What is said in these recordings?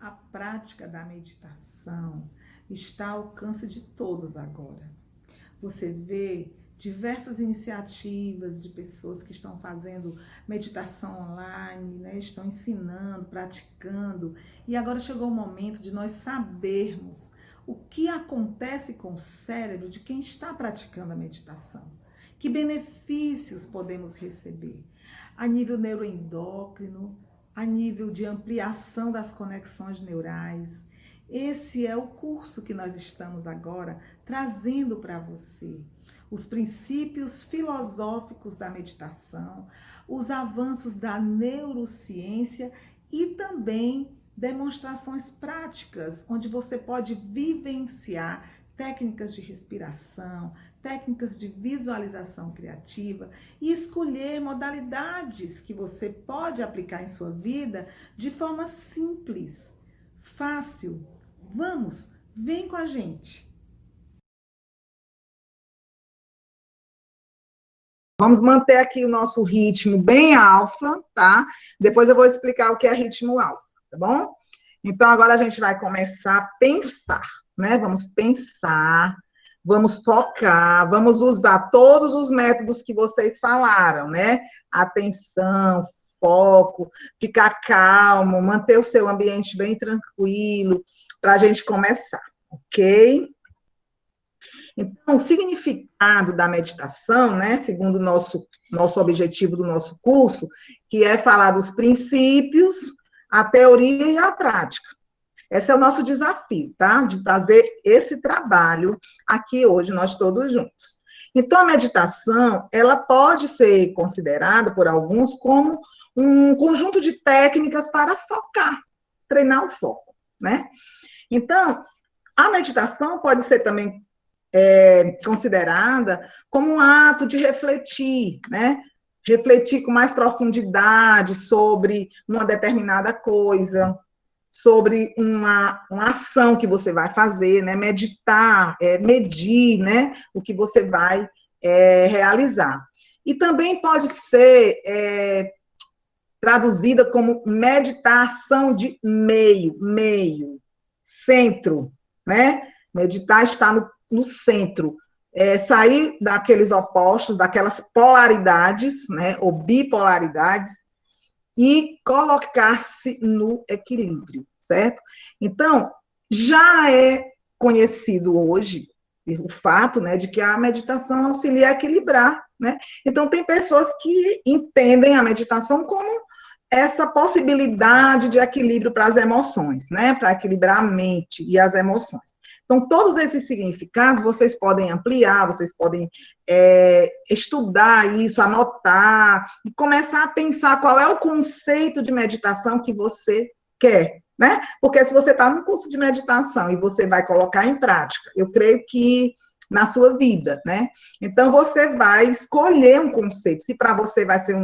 A prática da meditação está ao alcance de todos agora. Você vê diversas iniciativas de pessoas que estão fazendo meditação online, né? Estão ensinando, praticando. E agora chegou o momento de nós sabermos o que acontece com o cérebro de quem está praticando a meditação. Que benefícios podemos receber a nível neuroendócrino, a nível de ampliação das conexões neurais. Esse é o curso que nós estamos agora trazendo para você. Os princípios filosóficos da meditação, os avanços da neurociência e também demonstrações práticas, onde você pode vivenciar técnicas de respiração, técnicas de visualização criativa e escolher modalidades que você pode aplicar em sua vida de forma simples, fácil. Vamos, vem com a gente. Vamos manter aqui o nosso ritmo bem alfa, tá? Depois eu vou explicar o que é ritmo alfa, tá bom? Então, agora a gente vai começar a pensar, né? Vamos pensar, vamos focar, vamos usar todos os métodos que vocês falaram, né? Atenção, foco, ficar calmo, manter o seu ambiente bem tranquilo, para a gente começar, ok? Então, o significado da meditação, né, segundo o nosso objetivo do nosso curso, que é falar dos princípios, a teoria e a prática. Esse é o nosso desafio, tá? De fazer esse trabalho aqui hoje, nós todos juntos. Então, a meditação, ela pode ser considerada por alguns como um conjunto de técnicas para focar, treinar o foco, né? Então, a meditação pode ser também considerada como um ato de refletir, né? Refletir com mais profundidade sobre uma determinada coisa, sobre uma ação que você vai fazer, né? Meditar, medir, né? O que você vai realizar. E também pode ser traduzida como meditação de meio, centro, né? Meditar está no centro. Sair daqueles opostos, daquelas polaridades, né? Ou bipolaridades, e colocar-se no equilíbrio, certo? Então, já é conhecido hoje o fato, né, de que a meditação auxilia a equilibrar, né? Então, tem pessoas que entendem a meditação como essa possibilidade de equilíbrio para as emoções, né? Para equilibrar a mente e as emoções. Então, todos esses significados vocês podem ampliar, vocês podem estudar isso, anotar, e começar a pensar qual é o conceito de meditação que você quer, né? Porque se você está num curso de meditação e você vai colocar em prática, eu creio que na sua vida, né? Então, você vai escolher um conceito. Se para você vai ser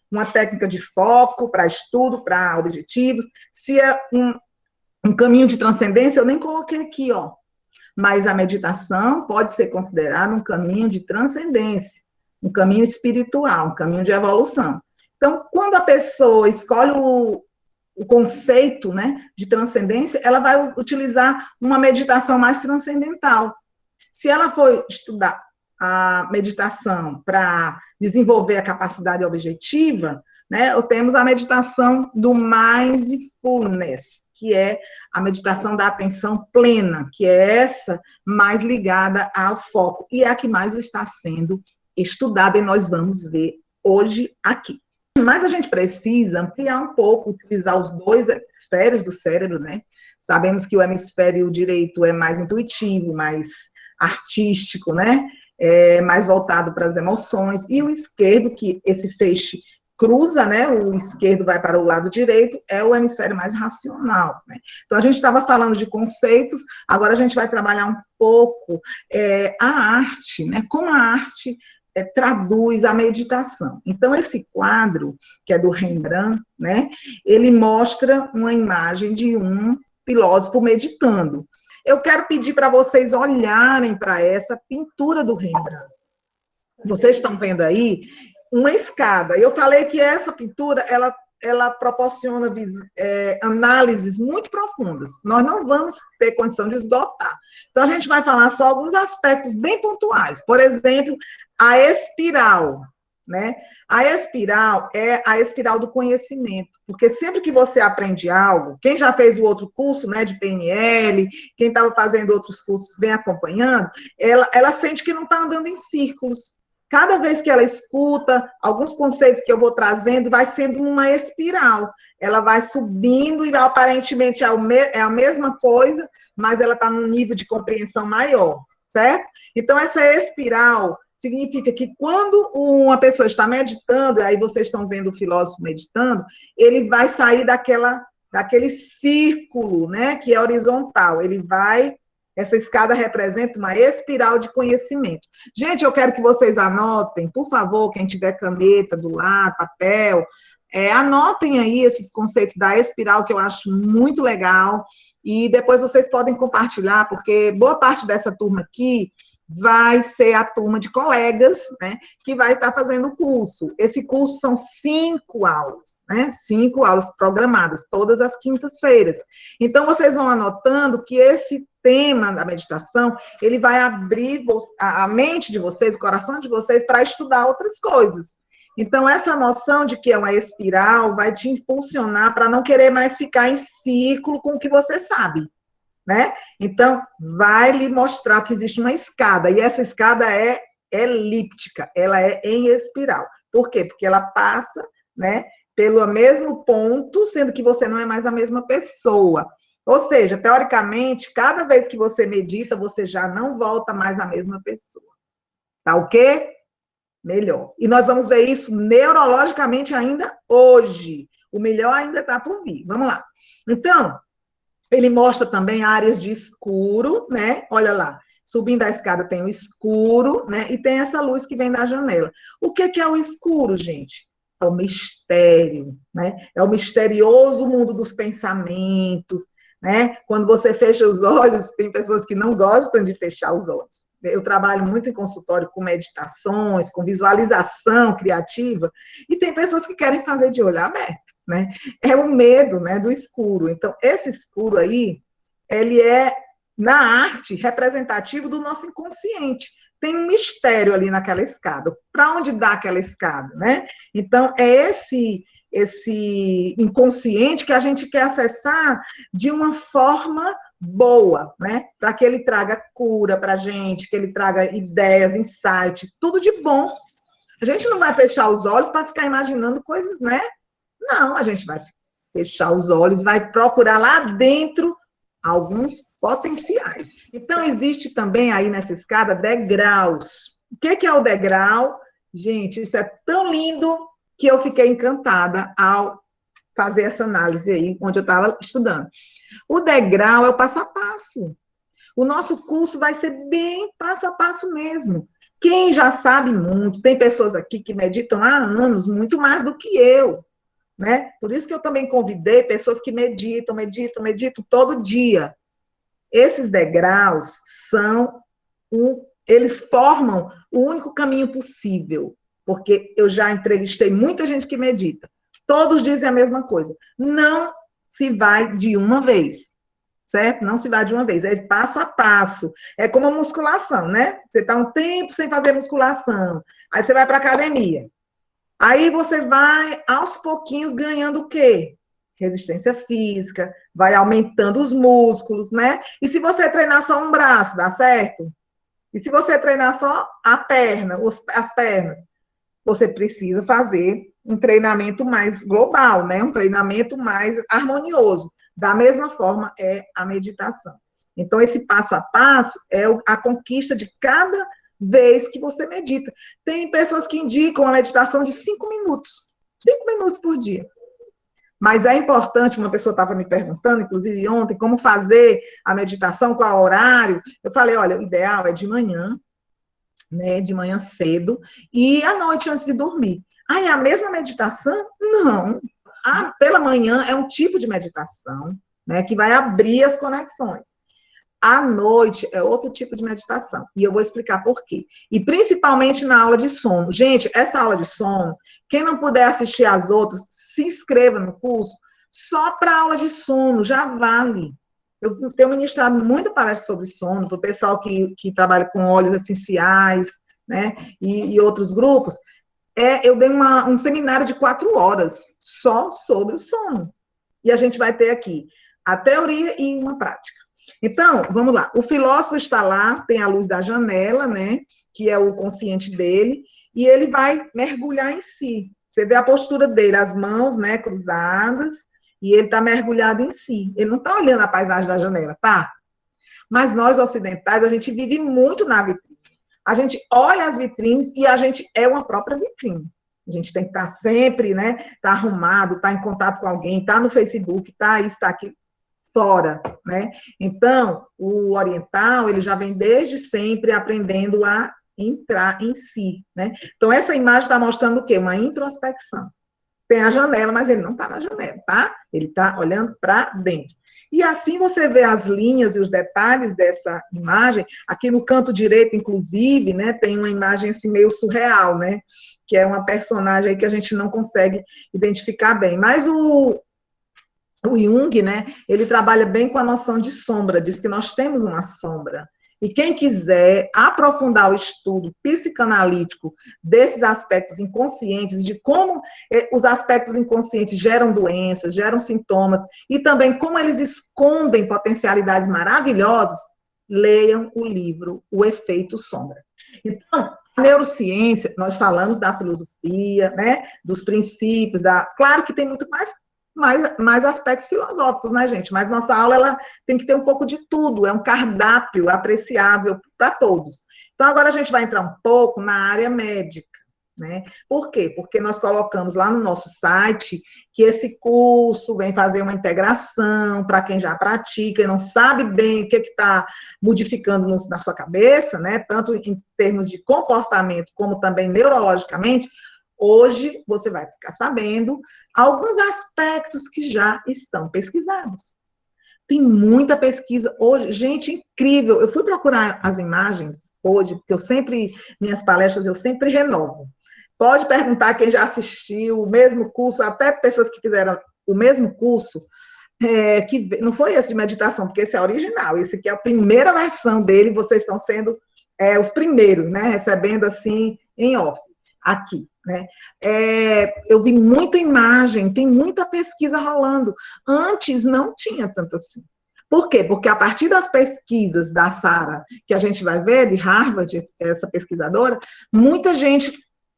uma técnica de foco, para estudo, para objetivos, se é um caminho de transcendência, eu nem coloquei aqui, ó. Mas a meditação pode ser considerada um caminho de transcendência, um caminho espiritual, um caminho de evolução. Então, quando a pessoa escolhe o conceito, né, de transcendência, ela vai utilizar uma meditação mais transcendental. Se ela for estudar a meditação para desenvolver a capacidade objetiva, né, temos a meditação do mindfulness, que é a meditação da atenção plena, que é essa mais ligada ao foco, e é a que mais está sendo estudada, e nós vamos ver hoje aqui. Mas a gente precisa ampliar um pouco, utilizar os dois hemisférios do cérebro, né? Sabemos que o hemisfério direito é mais intuitivo, mais artístico, né? Mais voltado para as emoções, e o esquerdo, que esse feixe cruza, né? O esquerdo vai para o lado direito, é o hemisfério mais racional, né? Então, a gente estava falando de conceitos, agora a gente vai trabalhar um pouco a arte, né? Como a arte traduz a meditação. Então, esse quadro, que é do Rembrandt, né? Ele mostra uma imagem de um filósofo meditando. Eu quero pedir para vocês olharem para essa pintura do Rembrandt. Vocês estão vendo aí uma escada. Eu falei que essa pintura, ela ela proporciona análises muito profundas. Nós não vamos ter condição de esgotar. Então, a gente vai falar só alguns aspectos bem pontuais. Por exemplo, a espiral, né? A espiral é a espiral do conhecimento, porque sempre que você aprende algo, quem já fez o outro curso, né, de PNL, quem estava fazendo outros cursos bem acompanhando, ela sente que não está andando em círculos. Cada vez que ela escuta, alguns conceitos que eu vou trazendo, vai sendo uma espiral. Ela vai subindo e aparentemente é a mesma coisa, mas ela está num nível de compreensão maior, certo? Então, essa espiral significa que quando uma pessoa está meditando, e aí vocês estão vendo o filósofo meditando, ele vai sair daquele círculo, né, que é horizontal. Essa escada representa uma espiral de conhecimento. Gente, eu quero que vocês anotem, por favor, quem tiver caneta do lado, papel, anotem aí esses conceitos da espiral, que eu acho muito legal, e depois vocês podem compartilhar, porque boa parte dessa turma aqui vai ser a turma de colegas, né, que vai estar fazendo o curso. Esse curso são 5 aulas, né, 5 aulas programadas, todas as quintas-feiras. Então, vocês vão anotando que esse tema da meditação, ele vai abrir a mente de vocês, o coração de vocês, para estudar outras coisas. Então, essa noção de que é uma espiral vai te impulsionar para não querer mais ficar em ciclo com o que você sabe, né? Então, vai lhe mostrar que existe uma escada, e essa escada é elíptica, ela é em espiral. Por quê? Porque ela passa, né, pelo mesmo ponto, sendo que você não é mais a mesma pessoa. Ou seja, teoricamente, cada vez que você medita, você já não volta mais a mesma pessoa. Tá o quê? Melhor. E nós vamos ver isso neurologicamente ainda hoje. O melhor ainda está por vir. Vamos lá. Então, ele mostra também áreas de escuro, né? Olha lá, subindo a escada tem o escuro, né? E tem essa luz que vem da janela. O que é o escuro, gente? É o mistério, né? É o misterioso mundo dos pensamentos, né? Quando você fecha os olhos, tem pessoas que não gostam de fechar os olhos. Eu trabalho muito em consultório com meditações, com visualização criativa, e tem pessoas que querem fazer de olho aberto, né? É o medo, né, do escuro. Então, esse escuro aí, ele é, na arte, representativo do nosso inconsciente. Tem um mistério ali naquela escada. Para onde dá aquela escada, né? Então, é esse inconsciente que a gente quer acessar de uma forma boa, né? Para que ele traga cura para a gente, que ele traga ideias, insights, tudo de bom. A gente não vai fechar os olhos para ficar imaginando coisas, né? Não, a gente vai fechar os olhos, vai procurar lá dentro alguns potenciais. Então, existe também aí nessa escada degraus. O que é o degrau? Gente, isso é tão lindo que eu fiquei encantada ao fazer essa análise aí, onde eu estava estudando. O degrau é o passo a passo. O nosso curso vai ser bem passo a passo mesmo. Quem já sabe muito, tem pessoas aqui que meditam há anos, muito mais do que eu, né? Por isso que eu também convidei pessoas que meditam todo dia. Esses degraus eles formam o único caminho possível, porque eu já entrevistei muita gente que medita. Todos dizem a mesma coisa. Não se vai de uma vez, certo? Não se vai de uma vez, é passo a passo. É como a musculação, né? Você está um tempo sem fazer musculação, aí você vai para a academia. Aí você vai, aos pouquinhos, ganhando o quê? Resistência física, vai aumentando os músculos, né? E se você treinar só um braço, dá certo? E se você treinar só a perna, as pernas, você precisa fazer um treinamento mais global, né? Um treinamento mais harmonioso. Da mesma forma é a meditação. Então, esse passo a passo é a conquista de cada vez que você medita. Tem pessoas que indicam a meditação de 5 minutos. 5 minutos por dia. Mas é importante, uma pessoa estava me perguntando, inclusive ontem, como fazer a meditação, qual horário. Eu falei, olha, o ideal é de manhã, né, de manhã cedo, e à noite antes de dormir. Ah, é a mesma meditação? Não. Pela manhã é um tipo de meditação, né, que vai abrir as conexões. À noite é outro tipo de meditação. E eu vou explicar por quê. E principalmente na aula de sono. Gente, essa aula de sono, quem não puder assistir às outras, se inscreva no curso. Só para aula de sono, já vale. Eu tenho ministrado muita palestra sobre sono, para o pessoal que trabalha com óleos essenciais, né? E outros grupos. Eu dei um seminário de 4 horas só sobre o sono. E a gente vai ter aqui a teoria e uma prática. Então, vamos lá. O filósofo está lá, tem a luz da janela, né? Que é o consciente dele, e ele vai mergulhar em si. Você vê a postura dele, as mãos, né, cruzadas, e ele está mergulhado em si. Ele não está olhando a paisagem da janela, tá? Mas nós ocidentais, a gente vive muito na vitrine. A gente olha as vitrines e a gente é uma própria vitrine. A gente tem que estar sempre, né? Tá arrumado, tá em contato com alguém, tá no Facebook, tá isso, tá aqui fora, né? Então, o oriental, ele já vem desde sempre aprendendo a entrar em si, né? Então, essa imagem está mostrando o quê? Uma introspecção. Tem a janela, mas ele não está na janela, tá? Ele está olhando para dentro. E assim você vê as linhas e os detalhes dessa imagem. Aqui no canto direito, inclusive, né, tem uma imagem assim meio surreal, né? Que é uma personagem aí que a gente não consegue identificar bem. Mas o Jung, né, ele trabalha bem com a noção de sombra, diz que nós temos uma sombra. E quem quiser aprofundar o estudo psicanalítico desses aspectos inconscientes, de como os aspectos inconscientes geram doenças, geram sintomas, e também como eles escondem potencialidades maravilhosas, leiam o livro O Efeito Sombra. Então, a neurociência, nós falamos da filosofia, né, dos princípios, claro que tem muito mais aspectos filosóficos, né, gente? Mas nossa aula, ela tem que ter um pouco de tudo, é um cardápio apreciável para todos. Então, agora a gente vai entrar um pouco na área médica, né? Por quê? Porque nós colocamos lá no nosso site que esse curso vem fazer uma integração para quem já pratica e não sabe bem o que está modificando na sua cabeça, né? Tanto em termos de comportamento, como também neurologicamente. Hoje você vai ficar sabendo alguns aspectos que já estão pesquisados. Tem muita pesquisa hoje, gente, incrível. Eu fui procurar as imagens hoje, porque minhas palestras eu sempre renovo. Pode perguntar quem já assistiu o mesmo curso, até pessoas que fizeram o mesmo curso, que não foi esse de meditação, porque esse é original, esse aqui é a primeira versão dele, vocês estão sendo os primeiros, né, recebendo assim em off, aqui, né. Eu vi muita imagem, tem muita pesquisa rolando. Antes não tinha tanto assim. Por quê? Porque a partir das pesquisas da Sarah, que a gente vai ver, de Harvard, essa pesquisadora, muita gente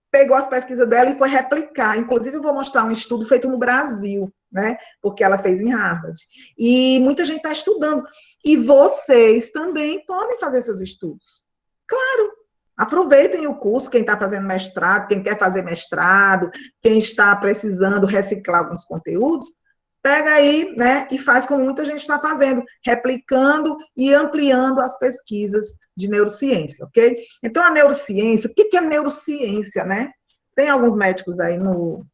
pegou as pesquisas dela e foi replicar. Inclusive, eu vou mostrar um estudo feito no Brasil, né? Porque ela fez em Harvard. E muita gente está estudando. E vocês também podem fazer seus estudos. Claro. Aproveitem o curso, quem está fazendo mestrado, quem quer fazer mestrado, quem está precisando reciclar alguns conteúdos, pega aí, né, e faz como muita gente está fazendo, replicando e ampliando as pesquisas de neurociência, ok? Então, a neurociência, o que é neurociência, né? Tem alguns médicos aí no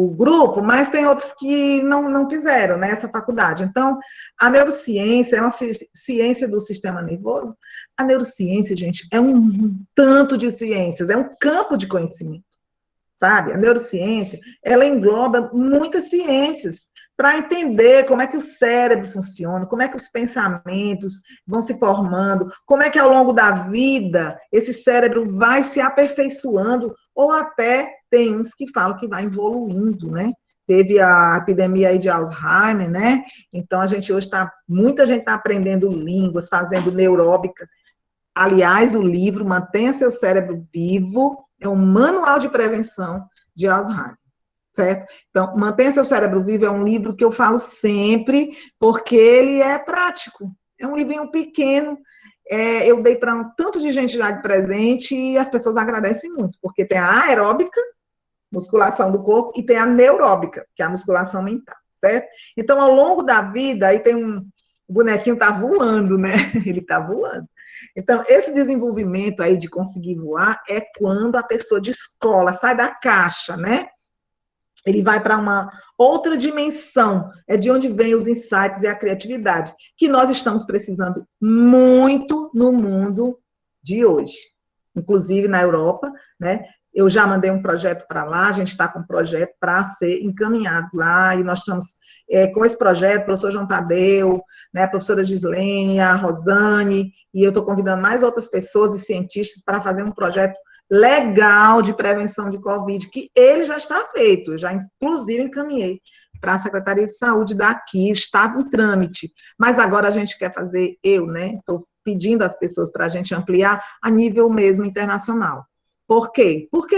grupo, mas tem outros que não fizeram, né, essa faculdade. Então, a neurociência é uma ciência do sistema nervoso. A neurociência, gente, é um tanto de ciências, é um campo de conhecimento, sabe? A neurociência, ela engloba muitas ciências para entender como é que o cérebro funciona, como é que os pensamentos vão se formando, como é que ao longo da vida esse cérebro vai se aperfeiçoando, ou até tem uns que falam que vai evoluindo, né? Teve a epidemia aí de Alzheimer, né? Então, muita gente está aprendendo línguas, fazendo neuróbica. Aliás, o livro Mantenha Seu Cérebro Vivo é um manual de prevenção de Alzheimer, certo? Então, Mantenha Seu Cérebro Vivo é um livro que eu falo sempre, porque ele é prático. É um livrinho pequeno, eu dei para um tanto de gente já de presente e as pessoas agradecem muito, porque tem a aeróbica, musculação do corpo, e tem a neuróbica, que é a musculação mental, certo? Então, ao longo da vida, aí tem o bonequinho tá voando, né? Ele tá voando. Então, esse desenvolvimento aí de conseguir voar é quando a pessoa descola, sai da caixa, né? Ele vai para uma outra dimensão, é de onde vem os insights e a criatividade, que nós estamos precisando muito no mundo de hoje. Inclusive na Europa, né? Eu já mandei um projeto para lá, a gente está com um projeto para ser encaminhado lá, e nós estamos com esse projeto, o professor João Tadeu, né, a professora Gislene, a Rosane, e eu estou convidando mais outras pessoas e cientistas para fazer um projeto legal de prevenção de Covid, que ele já está feito, eu já inclusive encaminhei para a Secretaria de Saúde daqui, está em trâmite, mas agora a gente quer fazer, né, estou pedindo às pessoas para a gente ampliar a nível mesmo internacional. Por quê? Porque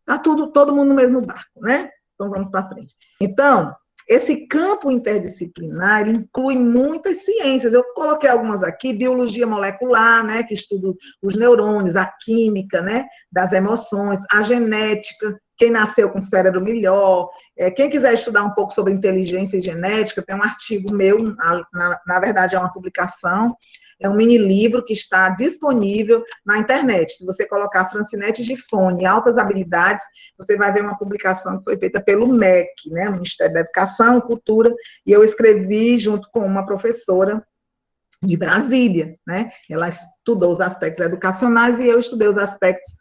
está todo mundo no mesmo barco, né? Então vamos para frente. Então, esse campo interdisciplinar inclui muitas ciências. Eu coloquei algumas aqui, biologia molecular, né, que estuda os neurônios, a química, né, das emoções, a genética, quem nasceu com cérebro melhor. Quem quiser estudar um pouco sobre inteligência e genética, tem um artigo meu, na verdade é uma publicação, é um mini livro que está disponível na internet. Se você colocar Francinete Gifone, altas habilidades, você vai ver uma publicação que foi feita pelo MEC, né, Ministério da Educação e Cultura, e eu escrevi junto com uma professora de Brasília, né? Ela estudou os aspectos educacionais e eu estudei os aspectos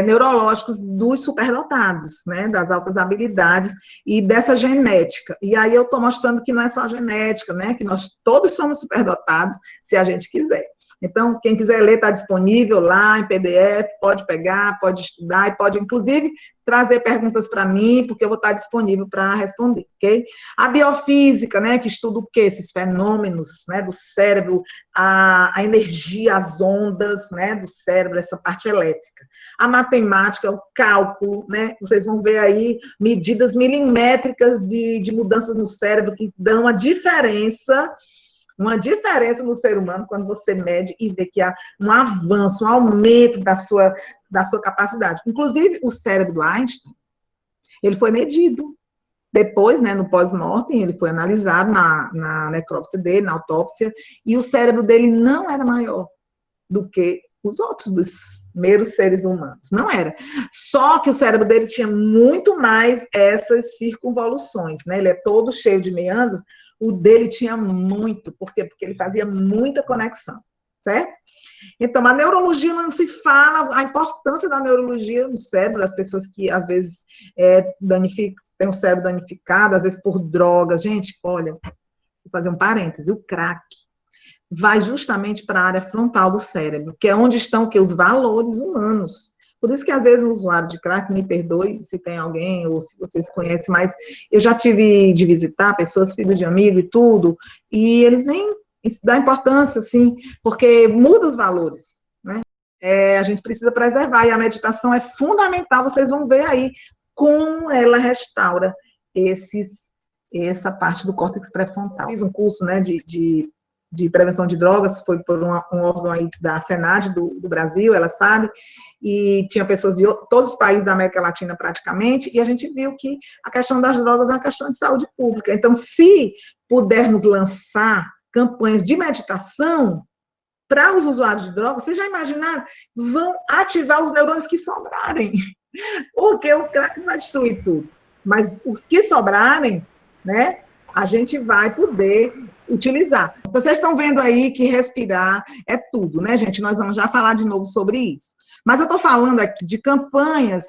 neurológicos dos superdotados, né, das altas habilidades e dessa genética. E aí eu estou mostrando que não é só genética, né, que nós todos somos superdotados, se a gente quiser. Então, quem quiser ler, está disponível lá em PDF, pode pegar, pode estudar e pode, inclusive, trazer perguntas para mim, porque eu vou estar disponível para responder, ok? A biofísica, né, que estuda o quê? Esses fenômenos, né, do cérebro, a energia, as ondas, né, do cérebro, essa parte elétrica. A matemática, o cálculo, né, vocês vão ver aí medidas milimétricas de mudanças no cérebro que dão uma diferença no ser humano quando você mede e vê que há um avanço, um aumento da sua capacidade. Inclusive, o cérebro do Einstein, ele foi medido. Depois, né, no pós-mortem, ele foi analisado na necrópsia dele, na autópsia, e o cérebro dele não era maior do que os outros dos meros seres humanos. Não era. Só que o cérebro dele tinha muito mais essas circunvoluções, né? Ele é todo cheio de meandros, o dele tinha muito. Por quê? Porque ele fazia muita conexão, certo? Então, a neurologia não se fala, a importância da neurologia no cérebro, as pessoas que, às vezes, têm o cérebro danificado, às vezes por drogas. Gente, olha, vou fazer um parêntese, o crack vai justamente para a área frontal do cérebro, que é onde estão os valores humanos. Por isso que, às vezes, o usuário de crack, me perdoe se tem alguém, ou se vocês conhecem, mas eu já tive de visitar pessoas, filho de amigo e tudo, e eles nem dão importância, assim, porque muda os valores, né? A gente precisa preservar, e a meditação é fundamental, vocês vão ver aí como ela restaura essa parte do córtex pré-frontal. Fiz um curso, né, de prevenção de drogas, foi por um órgão aí da Senad do Brasil, ela sabe, e tinha pessoas de todos os países da América Latina praticamente, e a gente viu que a questão das drogas é uma questão de saúde pública. Então, se pudermos lançar campanhas de meditação para os usuários de drogas, vocês já imaginaram? Vão ativar os neurônios que sobrarem, porque o crack não vai destruir tudo, mas os que sobrarem, né, a gente vai poder utilizar. Vocês estão vendo aí que respirar é tudo, né, gente? Nós vamos já falar de novo sobre isso. Mas eu estou falando aqui de campanhas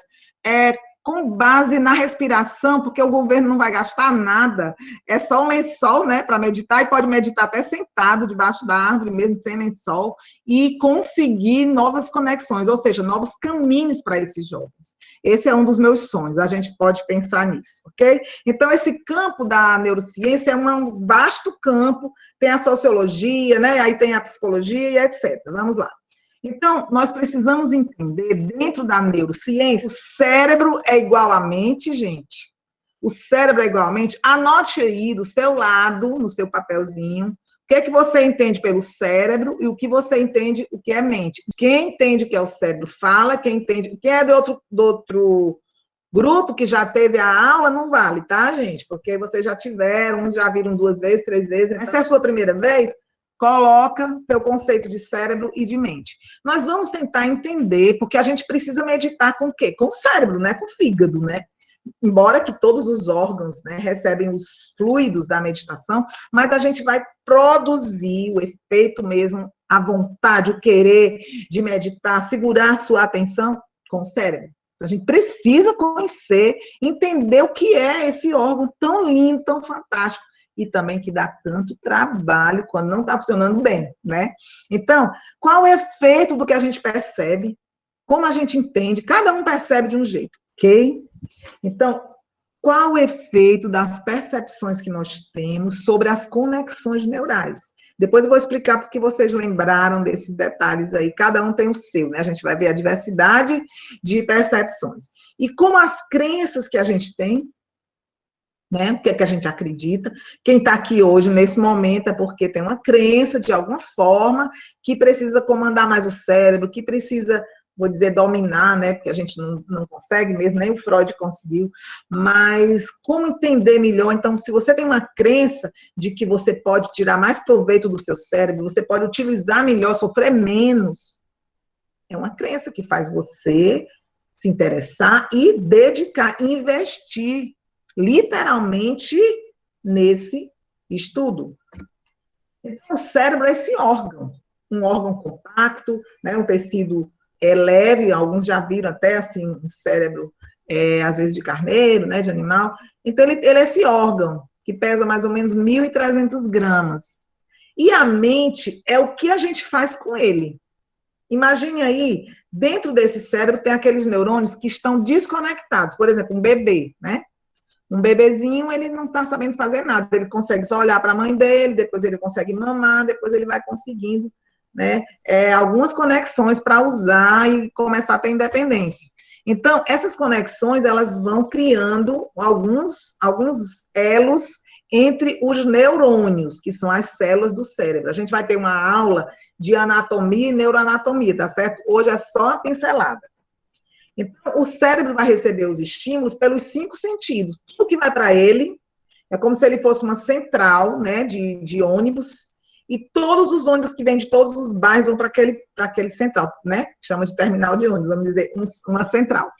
com base na respiração, porque o governo não vai gastar nada, é só um lençol, né, para meditar, e pode meditar até sentado, debaixo da árvore, mesmo sem lençol, e conseguir novas conexões, ou seja, novos caminhos para esses jovens. Esse é um dos meus sonhos, a gente pode pensar nisso, ok? Então, esse campo da neurociência é um vasto campo, tem a sociologia, né, aí tem a psicologia e etc. Vamos lá. Então, nós precisamos entender, dentro da neurociência, o cérebro é igual à mente, gente. O cérebro é igual à mente. Anote aí do seu lado, no seu papelzinho, o que é que você entende pelo cérebro e o que você entende o que é mente. Quem entende o que é o cérebro fala, quem é do outro grupo que já teve a aula, não vale, tá, gente? Porque vocês já tiveram, uns já viram 2 vezes, 3 vezes. Essa é a sua primeira vez? Coloca seu conceito de cérebro e de mente. Nós vamos tentar entender, porque a gente precisa meditar com o quê? Com o cérebro, né? Com o fígado, né? embora que todos os órgãos, né, recebem os fluidos da meditação, mas a gente vai produzir o efeito mesmo, a vontade, o querer de meditar, segurar sua atenção com o cérebro. A gente precisa conhecer, entender o que é esse órgão tão lindo, tão fantástico, e também que dá tanto trabalho quando não está funcionando bem, né? Então, qual o efeito do que a gente percebe? Como a gente entende? Cada um percebe de um jeito, ok? Então, qual o efeito das percepções que nós temos sobre as conexões neurais? Depois eu vou explicar porque vocês lembraram desses detalhes aí. Cada um tem o seu, né? A gente vai ver a diversidade de percepções. E como as crenças que a gente tem, né? O que é que a gente acredita? Quem está aqui hoje, nesse momento, é porque tem uma crença, de alguma forma, que precisa comandar mais o cérebro, que precisa, vou dizer, dominar, né? Porque a gente não consegue mesmo, nem o Freud conseguiu. Mas como entender melhor? Então, se você tem uma crença de que você pode tirar mais proveito do seu cérebro, você pode utilizar melhor, sofrer menos, é uma crença que faz você se interessar e dedicar, investir literalmente nesse estudo. Então, o cérebro é esse órgão, um órgão compacto, né, um tecido leve, alguns já viram até assim, um cérebro, às vezes de carneiro, né, de animal. Então, ele é esse órgão, que pesa mais ou menos 1.300 gramas. E a mente é o que a gente faz com ele. Imagine aí, dentro desse cérebro tem aqueles neurônios que estão desconectados. Por exemplo, um bebê, né? Um bebezinho, ele não está sabendo fazer nada, ele consegue só olhar para a mãe dele, depois ele consegue mamar, depois ele vai conseguindo, né, algumas conexões para usar e começar a ter independência. Então, essas conexões, elas vão criando alguns elos entre os neurônios, que são as células do cérebro. A gente vai ter uma aula de anatomia e neuroanatomia, tá certo? Hoje é só uma pincelada. Então, o cérebro vai receber os estímulos pelos 5 sentidos. Tudo que vai para ele é como se ele fosse uma central, né, de ônibus, e todos os ônibus que vêm de todos os bairros vão para aquele central, né? Chama de terminal de ônibus, vamos dizer, uma central.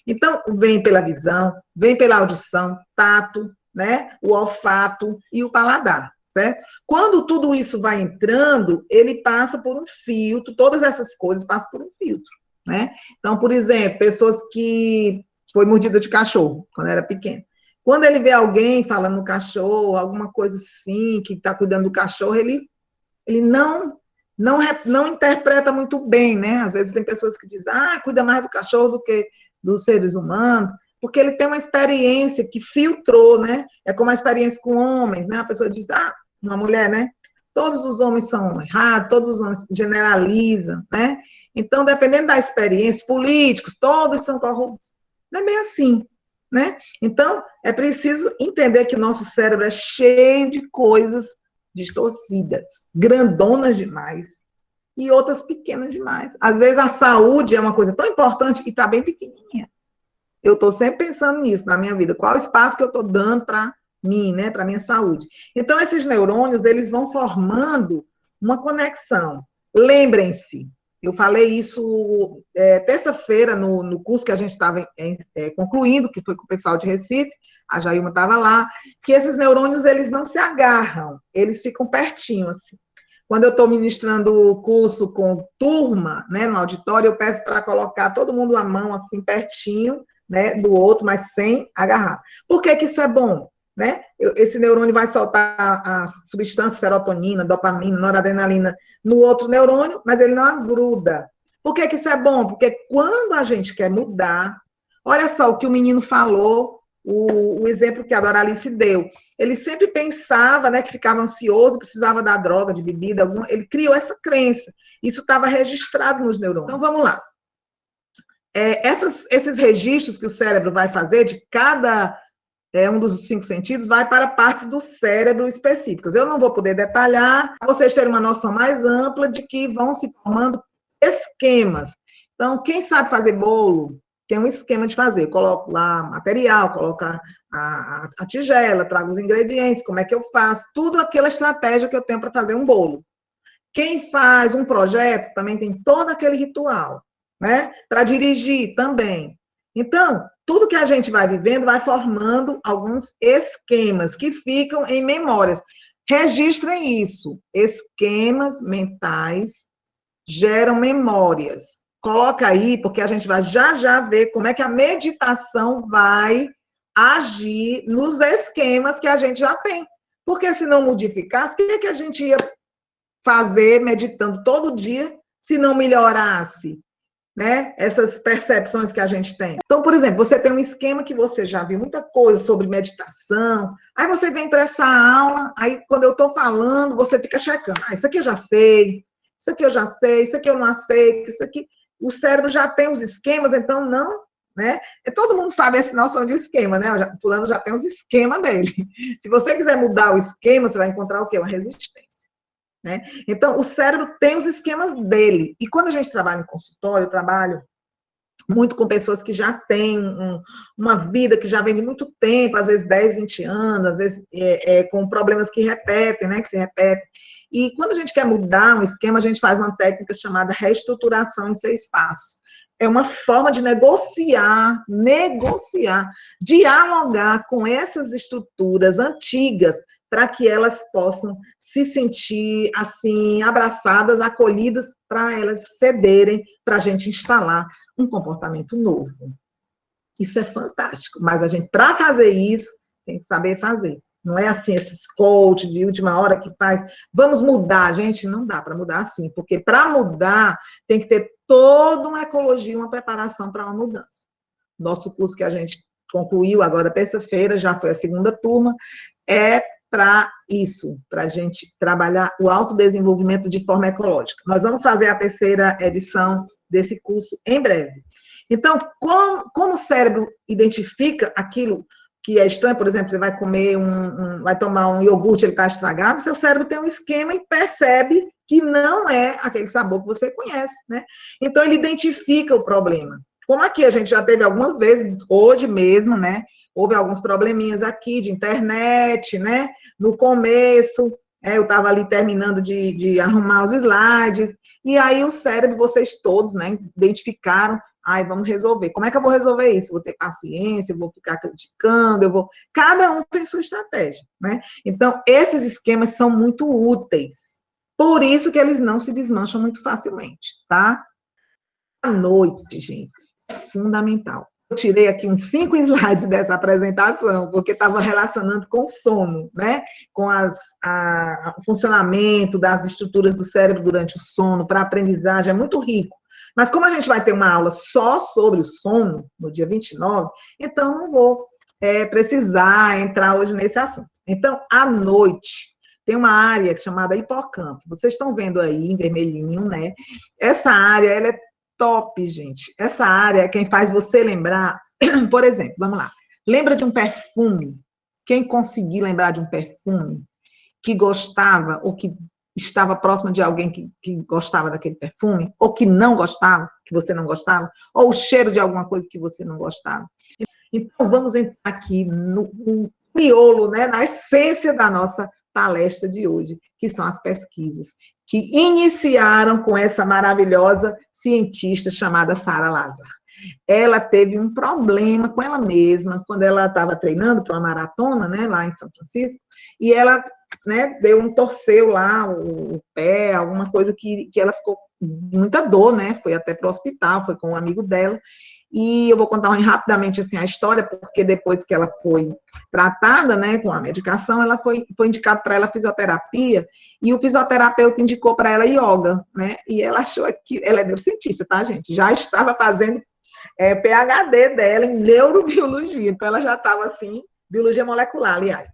Então, vem pela visão, vem pela audição, tato, né, o olfato e o paladar, certo? Quando tudo isso vai entrando, ele passa por um filtro, todas essas coisas passam por um filtro, né? Então, por exemplo, pessoas que foi mordida de cachorro, quando era pequeno. Quando ele vê alguém falando no cachorro, alguma coisa assim, que está cuidando do cachorro, ele não interpreta muito bem, né? Às vezes tem pessoas que dizem, cuida mais do cachorro do que dos seres humanos, porque ele tem uma experiência que filtrou, né? É como a experiência com homens, né? A pessoa diz, uma mulher, né? Todos os homens são errados, todos os homens generalizam, né? Então, dependendo da experiência, políticos, todos são corruptos. Não é bem assim, né? Então, é preciso entender que o nosso cérebro é cheio de coisas distorcidas, grandonas demais, e outras pequenas demais. Às vezes a saúde é uma coisa tão importante que está bem pequenininha. Eu estou sempre pensando nisso na minha vida. Qual o espaço que eu estou dando para mim, né, para a minha saúde? Então, esses neurônios, eles vão formando uma conexão. Lembrem-se, eu falei isso terça-feira no curso que a gente estava concluindo, que foi com o pessoal de Recife, a Jailma estava lá, que esses neurônios, eles não se agarram, eles ficam pertinho, assim. Quando eu estou ministrando o curso com turma, né, no auditório, eu peço para colocar todo mundo a mão assim pertinho, né, do outro, mas sem agarrar. Por que que isso é bom? Né? Esse neurônio vai soltar a substância serotonina, dopamina, noradrenalina no outro neurônio, mas ele não agruda. Por que que isso é bom? Porque quando a gente quer mudar, olha só o que o menino falou, o exemplo que a Doralice deu. Ele sempre pensava, né, que ficava ansioso, precisava da droga, de bebida, ele criou essa crença. Isso estava registrado nos neurônios. Então, vamos lá. Esses registros que o cérebro vai fazer de cada um dos 5 sentidos, vai para partes do cérebro específicas. Eu não vou poder detalhar, para vocês terem uma noção mais ampla de que vão se formando esquemas. Então, quem sabe fazer bolo, tem um esquema de fazer. Eu coloco lá material, coloco a tigela, trago os ingredientes, como é que eu faço, tudo aquela estratégia que eu tenho para fazer um bolo. Quem faz um projeto também tem todo aquele ritual, né? Para dirigir também. Então, tudo que a gente vai vivendo vai formando alguns esquemas que ficam em memórias. Registrem isso. Esquemas mentais geram memórias. Coloca aí, porque a gente vai já ver como é que a meditação vai agir nos esquemas que a gente já tem. Porque se não modificasse, o que é que a gente ia fazer meditando todo dia se não melhorasse, né, essas percepções que a gente tem? Então, por exemplo, você tem um esquema que você já viu muita coisa sobre meditação, aí você vem para essa aula, aí quando eu estou falando, você fica checando. Isso aqui eu já sei, isso aqui eu já sei, isso aqui eu não aceito, isso aqui... O cérebro já tem os esquemas, então não, né? Todo mundo sabe essa noção de esquema, né? O fulano já tem os esquemas dele. Se você quiser mudar o esquema, você vai encontrar o quê? Uma resistência, né? Então, o cérebro tem os esquemas dele. E quando a gente trabalha em consultório, eu trabalho muito com pessoas que já têm uma vida que já vem de muito tempo, às vezes 10, 20 anos, às vezes com problemas que repetem, né, que se repetem. E quando a gente quer mudar um esquema, a gente faz uma técnica chamada reestruturação em 6 passos. É uma forma de negociar, dialogar com essas estruturas antigas, para que elas possam se sentir, assim, abraçadas, acolhidas, para elas cederem, para a gente instalar um comportamento novo. Isso é fantástico, mas a gente, para fazer isso, tem que saber fazer. Não é assim, esses coach de última hora que faz, vamos mudar. Gente, não dá para mudar assim, porque para mudar tem que ter toda uma ecologia, uma preparação para uma mudança. Nosso curso que a gente concluiu agora terça-feira, já foi a 2ª turma, é para isso, para a gente trabalhar o autodesenvolvimento de forma ecológica. Nós vamos fazer a 3ª edição desse curso em breve. Então, como o cérebro identifica aquilo que é estranho, por exemplo, você vai comer vai tomar um iogurte, ele está estragado, seu cérebro tem um esquema e percebe que não é aquele sabor que você conhece, né? Então, ele identifica o problema. Como aqui a gente já teve algumas vezes, hoje mesmo, né? Houve alguns probleminhas aqui de internet, né? No começo, eu estava ali terminando de arrumar os slides, e aí o cérebro, vocês todos, né? Identificaram, vamos resolver. Como é que eu vou resolver isso? Vou ter paciência, eu vou ficar criticando, Cada um tem sua estratégia, né? Então, esses esquemas são muito úteis. Por isso que eles não se desmancham muito facilmente, tá? À noite, gente, é fundamental. Eu tirei aqui uns 5 slides dessa apresentação, porque estava relacionando com o sono, né? Com o funcionamento das estruturas do cérebro durante o sono, para a aprendizagem, é muito rico. Mas como a gente vai ter uma aula só sobre o sono, no dia 29, então não vou precisar entrar hoje nesse assunto. Então, à noite, tem uma área chamada hipocampo. Vocês estão vendo aí, em vermelhinho, né? Essa área, ela é top, gente. Essa área é quem faz você lembrar, por exemplo, vamos lá. Lembra de um perfume? Quem conseguir lembrar de um perfume que gostava ou que estava próximo de alguém que gostava daquele perfume, ou que não gostava, que você não gostava, ou o cheiro de alguma coisa que você não gostava. Então, vamos entrar aqui no miolo, né, na essência da nossa palestra de hoje, que são as pesquisas que iniciaram com essa maravilhosa cientista chamada Sarah Lazar. Ela teve um problema com ela mesma quando ela estava treinando para uma maratona, né, lá em São Francisco, e ela, né, torceu lá o pé, alguma coisa que ela ficou com muita dor, né, foi até para o hospital, foi com um amigo dela, e eu vou contar rapidamente assim, a história, porque depois que ela foi tratada, né, com a medicação, ela foi indicado para ela fisioterapia, e o fisioterapeuta indicou para ela yoga, né, e ela achou que, ela é neurocientista, tá, gente, já estava fazendo PhD dela em neurobiologia, então ela já estava assim, biologia molecular, aliás.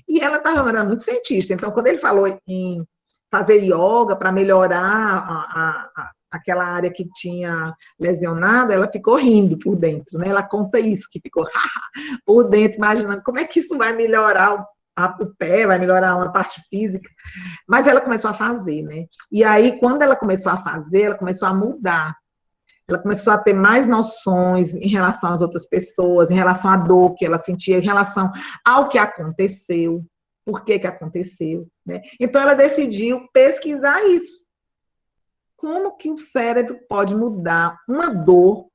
E ela era muito cientista, então quando ele falou em fazer yoga para melhorar aquela área que tinha lesionada, ela ficou rindo por dentro, né? Ela conta isso, que ficou por dentro, imaginando como é que isso vai melhorar o pé, vai melhorar uma parte física. Mas ela começou a fazer, né? E aí, quando ela começou a fazer, ela começou a mudar. Ela começou a ter mais noções em relação às outras pessoas, em relação à dor que ela sentia, em relação ao que aconteceu, por que aconteceu, né? Então, ela decidiu pesquisar isso. Como que o cérebro pode mudar uma dor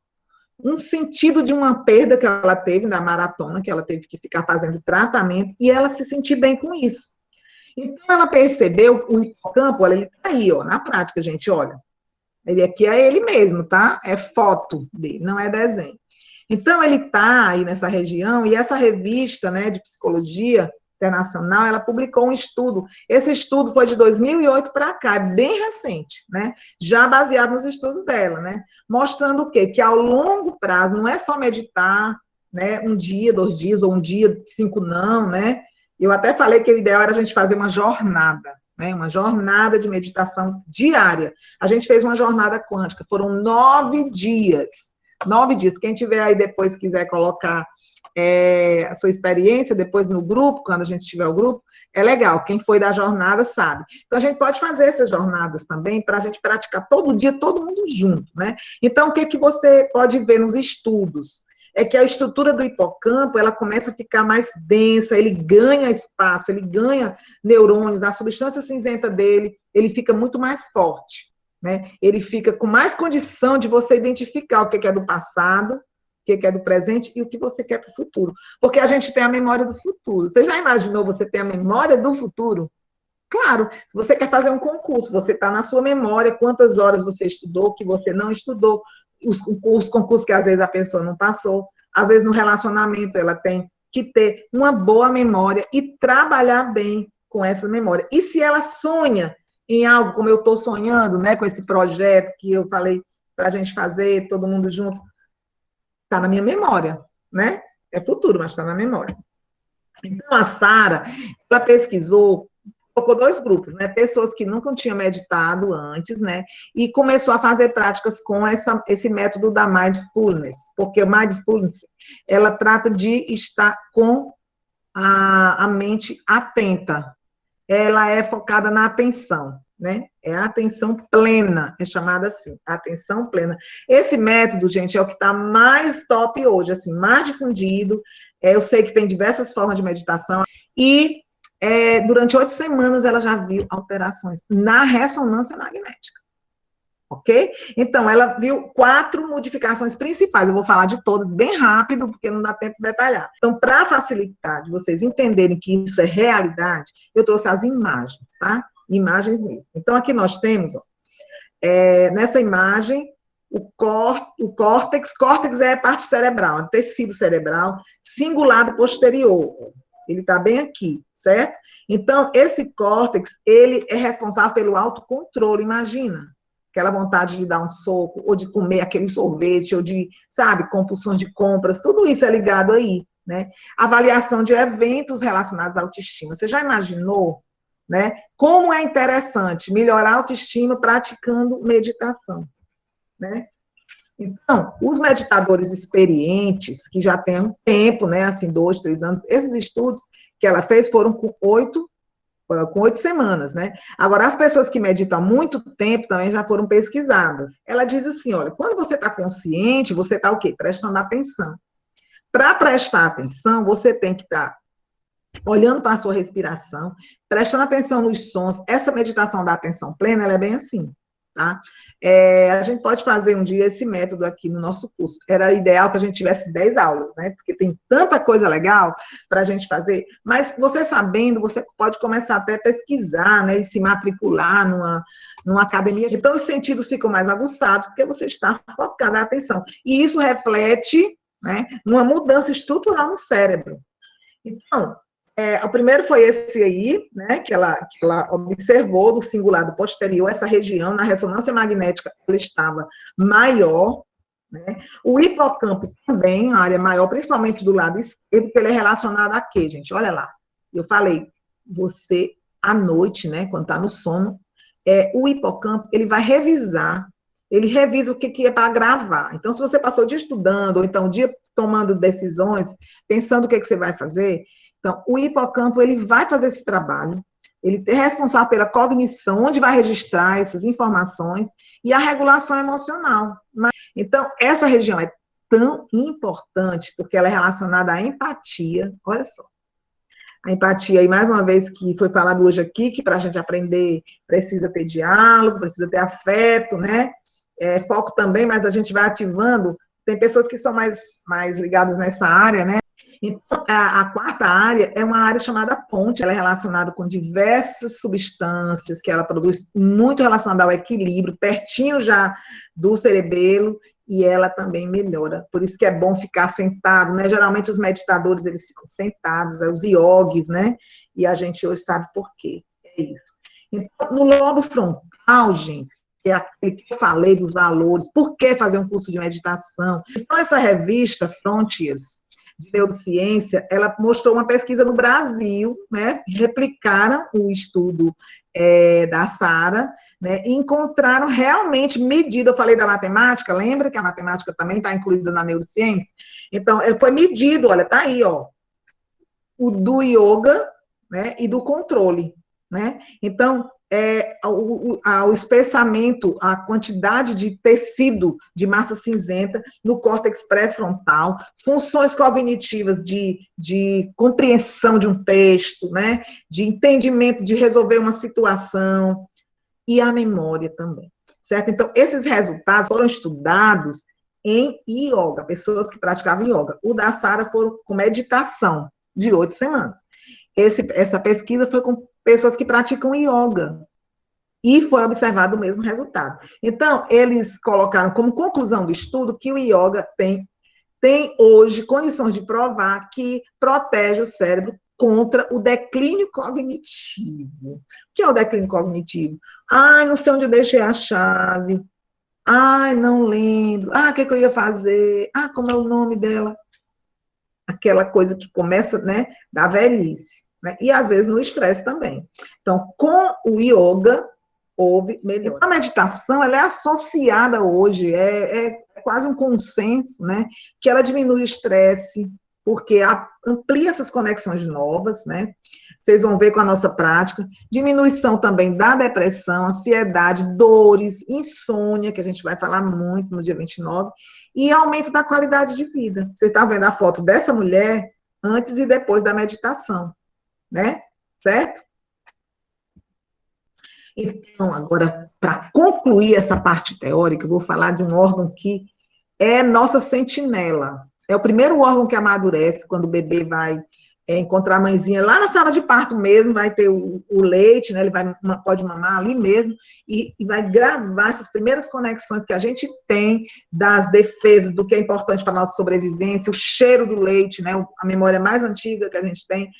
um sentido de uma perda que ela teve na maratona, que ela teve que ficar fazendo tratamento, e ela se sentir bem com isso. Então, ela percebeu, o hipocampo, olha, ele está aí, ó, na prática, gente, olha. Ele aqui é ele mesmo, tá? É foto dele, não é desenho. Então, ele está aí nessa região, e essa revista, né, de psicologia internacional, ela publicou um estudo. Esse estudo foi de 2008 para cá, é bem recente, né? Já baseado nos estudos dela, né? Mostrando o quê? Que ao longo prazo, não é só meditar, né, um dia, 2 dias, ou um dia, 5 não, né? Eu até falei que o ideal era a gente fazer uma jornada, né? Uma jornada de meditação diária. A gente fez uma jornada quântica, foram 9 dias. 9 dias. Quem tiver aí depois quiser colocar a sua experiência depois no grupo, quando a gente tiver o grupo, é legal. Quem foi da jornada sabe. Então, a gente pode fazer essas jornadas também para a gente praticar todo dia, todo mundo junto, né? Então, o que, que você pode ver nos estudos? É que a estrutura do hipocampo, ela começa a ficar mais densa, ele ganha espaço, ele ganha neurônios, a substância cinzenta dele, ele fica muito mais forte, né? Ele fica com mais condição de você identificar o que é do passado, o que é do presente e o que você quer para o futuro. Porque a gente tem a memória do futuro. Você já imaginou você ter a memória do futuro? Claro, se você quer fazer um concurso, você está na sua memória quantas horas você estudou, que você não estudou, os concursos que às vezes a pessoa não passou, às vezes no relacionamento ela tem que ter uma boa memória e trabalhar bem com essa memória. E se ela sonha em algo, como eu estou sonhando, né, com esse projeto que eu falei para a gente fazer, todo mundo junto, está na minha memória, né? É futuro, mas está na memória. Então, a Sara, ela pesquisou, colocou 2 grupos, né? Pessoas que nunca tinham meditado antes, né? E começou a fazer práticas com esse método da mindfulness, porque o mindfulness, ela trata de estar com a mente atenta. Ela é focada na atenção, né? É a atenção plena, é chamada assim, atenção plena. Esse método, gente, é o que está mais top hoje, assim, mais difundido. Eu sei que tem diversas formas de meditação e durante 8 semanas ela já viu alterações na ressonância magnética, ok? Então, ela viu 4 modificações principais. Eu vou falar de todas bem rápido, porque não dá tempo de detalhar. Então, para facilitar de vocês entenderem que isso é realidade, eu trouxe as imagens, tá? Imagens mesmo. Então, aqui nós temos, ó, nessa imagem, o córtex é a parte cerebral, é tecido cerebral, cingulado posterior. Ele está bem aqui, certo? Então, esse córtex, ele é responsável pelo autocontrole, imagina. Aquela vontade de dar um soco, ou de comer aquele sorvete, ou de, sabe, compulsões de compras, tudo isso é ligado aí, né? Avaliação de eventos relacionados à autoestima. Você já imaginou, né? Como é interessante melhorar a autoestima praticando meditação, né? Então, os meditadores experientes, que já têm um tempo, né, assim, 2, 3 anos, esses estudos que ela fez foram com 8 semanas, né? Agora, as pessoas que meditam há muito tempo também já foram pesquisadas. Ela diz assim, olha, quando você está consciente, você está o quê? Prestando atenção. Para prestar atenção, você tem que estar olhando para a sua respiração, prestando atenção nos sons. Essa meditação da atenção plena, ela é bem assim, tá? A gente pode fazer um dia esse método aqui no nosso curso. Era ideal que a gente tivesse 10 aulas, né? Porque tem tanta coisa legal para a gente fazer, mas você sabendo, você pode começar até a pesquisar, né? E se matricular numa academia. Então, os sentidos ficam mais aguçados, porque você está focando a atenção. E isso reflete, né, numa mudança estrutural no cérebro. Então, o primeiro foi esse aí, né, que ela observou do cingulado posterior, essa região, na ressonância magnética, ela estava maior, né? O hipocampo também, a área maior, principalmente do lado esquerdo, que ele é relacionado a quê, gente? Olha lá, eu falei, você, à noite, né, quando está no sono, o hipocampo, ele revisa o que é para gravar. Então, se você passou o dia estudando, ou então o dia tomando decisões, pensando o que você vai fazer, então, o hipocampo, ele vai fazer esse trabalho, ele é responsável pela cognição, onde vai registrar essas informações, e a regulação emocional. Então, essa região é tão importante, porque ela é relacionada à empatia, olha só. A empatia, e mais uma vez que foi falado hoje aqui, que para a gente aprender precisa ter diálogo, precisa ter afeto, né? Foco também, mas a gente vai ativando Tem pessoas que são mais ligadas nessa área, né? Então, a quarta área é uma área chamada ponte, ela é relacionada com diversas substâncias que ela produz, muito relacionada ao equilíbrio, pertinho já do cerebelo, e ela também melhora. Por isso que é bom ficar sentado, né? Geralmente os meditadores, eles ficam sentados, os iogues, né? E a gente hoje sabe por quê. É isso. Então, no lobo frontal, gente, que é aquele que eu falei dos valores, por que fazer um curso de meditação? Então, essa revista, Frontiers, de neurociência, ela mostrou uma pesquisa no Brasil, né? Replicaram o estudo da Sara, né? E encontraram realmente medida. Eu falei da matemática, lembra que a matemática também está incluída na neurociência? Então, foi medido, olha, tá aí, ó, o do yoga, né? E do controle, né? Então, o espessamento, a quantidade de tecido de massa cinzenta no córtex pré-frontal, funções cognitivas de compreensão de um texto, né, de entendimento, de resolver uma situação, e a memória também, certo? Então, esses resultados foram estudados em yoga, pessoas que praticavam yoga. O da Sara foram com meditação, de 8 semanas. Essa pesquisa foi com pessoas que praticam yoga. E foi observado o mesmo resultado. Então, eles colocaram como conclusão do estudo que o yoga tem hoje condições de provar que protege o cérebro contra o declínio cognitivo. O que é o declínio cognitivo? Ai, não sei onde eu deixei a chave. Ai, não lembro. Ah, o que eu ia fazer? Ah, como é o nome dela? Aquela coisa que começa, né, da velhice, né? E às vezes no estresse também. Então, com o yoga, houve melhor. A meditação, ela é associada hoje, é quase um consenso, né, que ela diminui o estresse, porque amplia essas conexões novas, né? Vocês vão ver com a nossa prática, diminuição também da depressão, ansiedade, dores, insônia, que a gente vai falar muito no dia 29, e aumento da qualidade de vida. Você está vendo a foto dessa mulher antes e depois da meditação, né? Certo? Então, agora, para concluir essa parte teórica, eu vou falar de um órgão que é nossa sentinela. É o primeiro órgão que amadurece quando o bebê vai encontrar a mãezinha lá na sala de parto mesmo, vai ter o leite, né? Ele pode mamar ali mesmo e vai gravar essas primeiras conexões que a gente tem das defesas, do que é importante para a nossa sobrevivência, o cheiro do leite, né? A memória mais antiga que a gente tem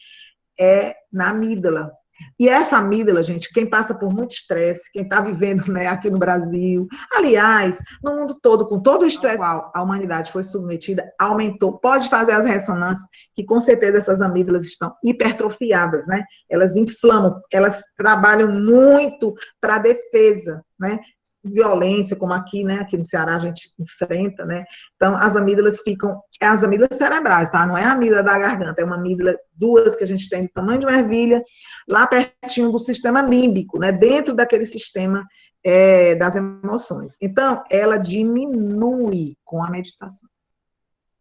é na amígdala. E essa amígdala, gente, quem passa por muito estresse, quem está vivendo, né, aqui no Brasil, aliás, no mundo todo, com todo o estresse ao a humanidade foi submetida, aumentou, pode fazer as ressonâncias, que com certeza essas amígdalas estão hipertrofiadas, né? Elas inflamam, elas trabalham muito para a defesa, né? Violência, como aqui, né? Aqui no Ceará a gente enfrenta, né? Então, as amígdalas ficam, as amígdalas cerebrais, tá? Não é a amígdala da garganta, é uma amígdala, duas que a gente tem do tamanho de uma ervilha, lá pertinho do sistema límbico, né? Dentro daquele sistema das emoções. Então, ela diminui com a meditação.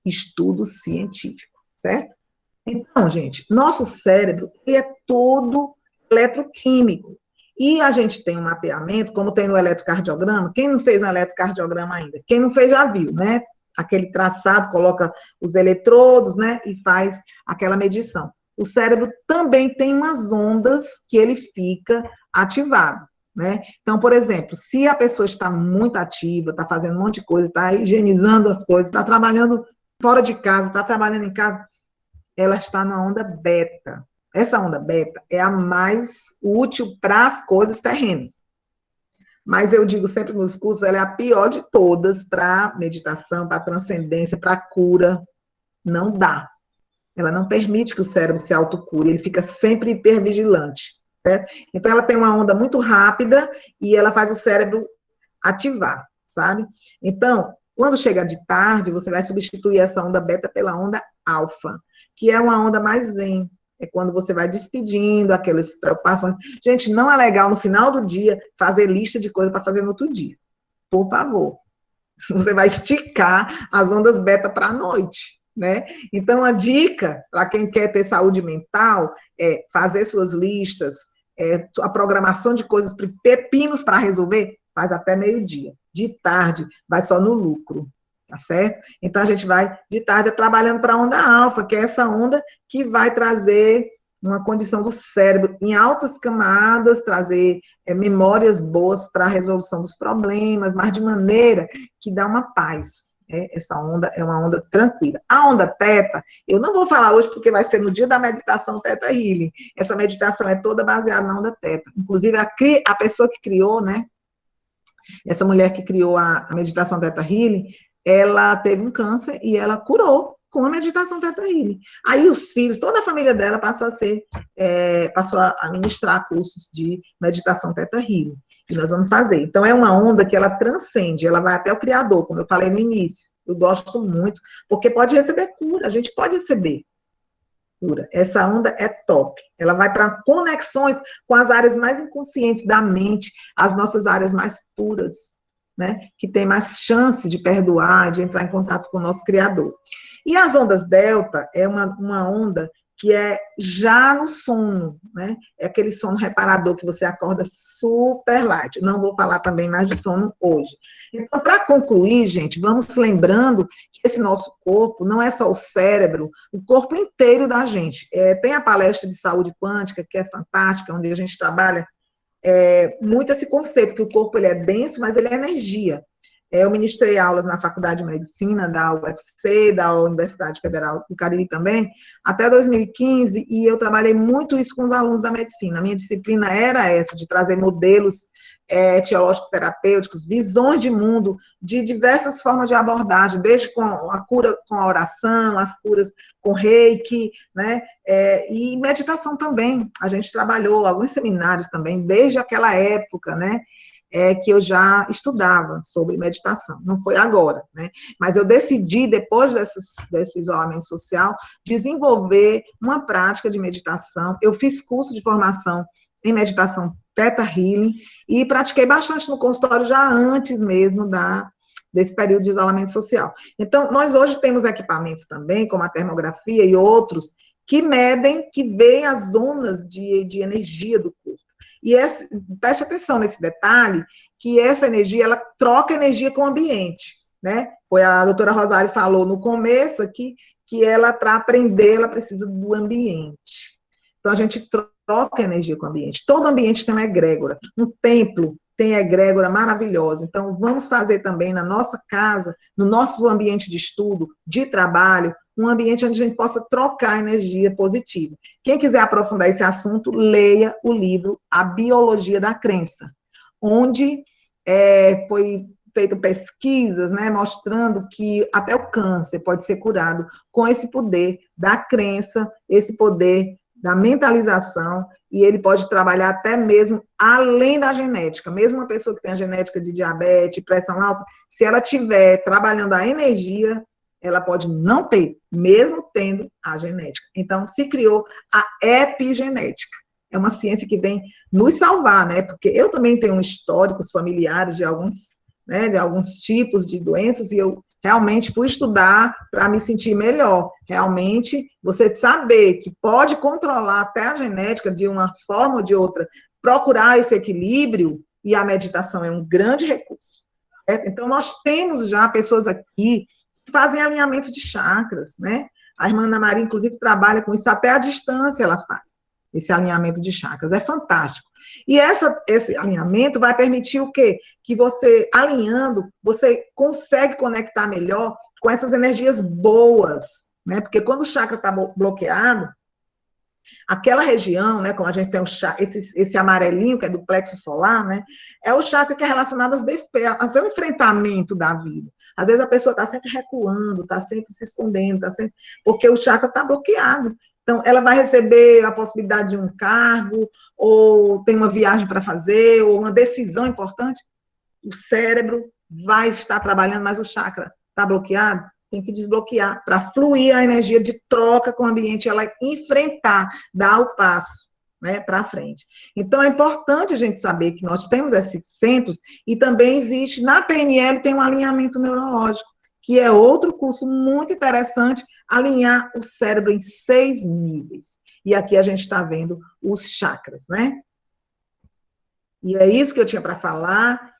Estudo científico, certo? Então, gente, nosso cérebro ele é todo eletroquímico. E a gente tem um mapeamento, como tem no eletrocardiograma. Quem não fez um eletrocardiograma ainda? Quem não fez já viu, né? Aquele traçado, coloca os eletrodos, né? E faz aquela medição. O cérebro também tem umas ondas que ele fica ativado, né? Então, por exemplo, se a pessoa está muito ativa, está fazendo um monte de coisa, está higienizando as coisas, está trabalhando fora de casa, está trabalhando em casa, ela está na onda beta. Essa onda beta é a mais útil para as coisas terrenas. Mas eu digo sempre nos cursos, ela é a pior de todas para meditação, para transcendência, para cura. Não dá. Ela não permite que o cérebro se autocure, ele fica sempre hipervigilante. Certo? Então, ela tem uma onda muito rápida e ela faz o cérebro ativar, sabe? Então, quando chega de tarde, você vai substituir essa onda beta pela onda alfa, que é uma onda mais zen. É quando você vai despedindo aquelas preocupações. Gente, não é legal no final do dia fazer lista de coisas para fazer no outro dia. Por favor. Você vai esticar as ondas beta para a noite, né? Então, a dica para quem quer ter saúde mental é fazer suas listas, a programação de coisas, pepinos para resolver, faz até meio-dia. De tarde, vai só no lucro. tá certo? Então, a gente vai, de tarde, trabalhando para a onda alfa, que é essa onda que vai trazer uma condição do cérebro em altas camadas, trazer memórias boas para a resolução dos problemas, mas de maneira que dá uma paz. Essa onda é uma onda tranquila. A onda teta, eu não vou falar hoje porque vai ser no dia da meditação Teta Healing. Essa meditação é toda baseada na onda teta. Inclusive, a pessoa que criou, né, essa mulher que criou a meditação Teta Healing, ela teve um câncer e ela curou com a meditação Teta Healing. Aí os filhos, toda a família dela passou a ministrar cursos de meditação Teta Healing. E nós vamos fazer. Então, é uma onda que ela transcende, ela vai até o Criador, como eu falei no início. Eu gosto muito, porque pode receber cura, a gente pode receber cura. Essa onda é top. Ela vai para conexões com as áreas mais inconscientes da mente, as nossas áreas mais puras, né? Que tem mais chance de perdoar, de entrar em contato com o nosso Criador. E as ondas delta é uma onda que é já no sono, né? É aquele sono reparador que você acorda super light. Não vou falar também mais de sono hoje. Então, para concluir, gente, vamos lembrando que esse nosso corpo não é só o cérebro, o corpo inteiro da gente. Tem a palestra de saúde quântica, que é fantástica, onde a gente trabalha muito esse conceito, que o corpo ele é denso, mas ele é energia. Eu ministrei aulas na Faculdade de Medicina da UFC, da Universidade Federal do Cariri também, até 2015, e eu trabalhei muito isso com os alunos da medicina. A minha disciplina era essa, de trazer modelos teológico-terapêuticos, visões de mundo, de diversas formas de abordagem, desde com a cura com a oração, as curas com reiki, né? E meditação também. A gente trabalhou alguns seminários também, desde aquela época, né? Que eu já estudava sobre meditação, não foi agora, né? Mas eu decidi, depois desse isolamento social, desenvolver uma prática de meditação. Eu fiz curso de formação em meditação Theta Healing e pratiquei bastante no consultório já antes mesmo desse período de isolamento social. Então, nós hoje temos equipamentos também, como a termografia e outros, que medem, que veem as zonas de energia do corpo. E preste atenção nesse detalhe, que essa energia, ela troca energia com o ambiente, né? Foi a doutora Rosário falou no começo aqui, que ela, para aprender, ela precisa do ambiente. Então, a gente troca energia com o ambiente. Todo ambiente tem uma egrégora. No templo, tem egrégora maravilhosa. Então, vamos fazer também na nossa casa, no nosso ambiente de estudo, de trabalho, um ambiente onde a gente possa trocar energia positiva. Quem quiser aprofundar esse assunto, leia o livro A Biologia da Crença, onde foi feito pesquisas, né, mostrando que até o câncer pode ser curado com esse poder da crença, esse poder da mentalização, e ele pode trabalhar até mesmo além da genética. Mesmo uma pessoa que tem a genética de diabetes, pressão alta, se ela estiver trabalhando a energia, ela pode não ter, mesmo tendo a genética. Então, se criou a epigenética. É uma ciência que vem nos salvar, né? Porque eu também tenho históricos familiares de alguns tipos de doenças, e eu realmente fui estudar para me sentir melhor. Realmente, você saber que pode controlar até a genética de uma forma ou de outra, procurar esse equilíbrio, e a meditação é um grande recurso. Certo? Então, nós temos já pessoas aqui que fazem alinhamento de chakras, né? A irmã Ana Maria, inclusive, trabalha com isso, até à distância ela faz esse alinhamento de chakras, é fantástico. E esse alinhamento vai permitir o quê? Que você, alinhando, você consegue conectar melhor com essas energias boas, né? Porque quando o chakra está bloqueado, aquela região, né, como a gente tem esse amarelinho, que é do plexo solar, né, é o chakra que é relacionado ao enfrentamento da vida. Às vezes a pessoa está sempre recuando, está sempre se escondendo, porque o chakra está bloqueado. Então, ela vai receber a possibilidade de um cargo, ou tem uma viagem para fazer, ou uma decisão importante, o cérebro vai estar trabalhando, mas o chakra está bloqueado, tem que desbloquear para fluir a energia de troca com o ambiente, ela enfrentar, dar o passo, né, para frente. Então, é importante a gente saber que nós temos esses centros, e também existe, na PNL, tem um alinhamento neurológico, que é outro curso muito interessante, alinhar o cérebro em 6 níveis. E aqui a gente está vendo os chakras, né? E é isso que eu tinha para falar.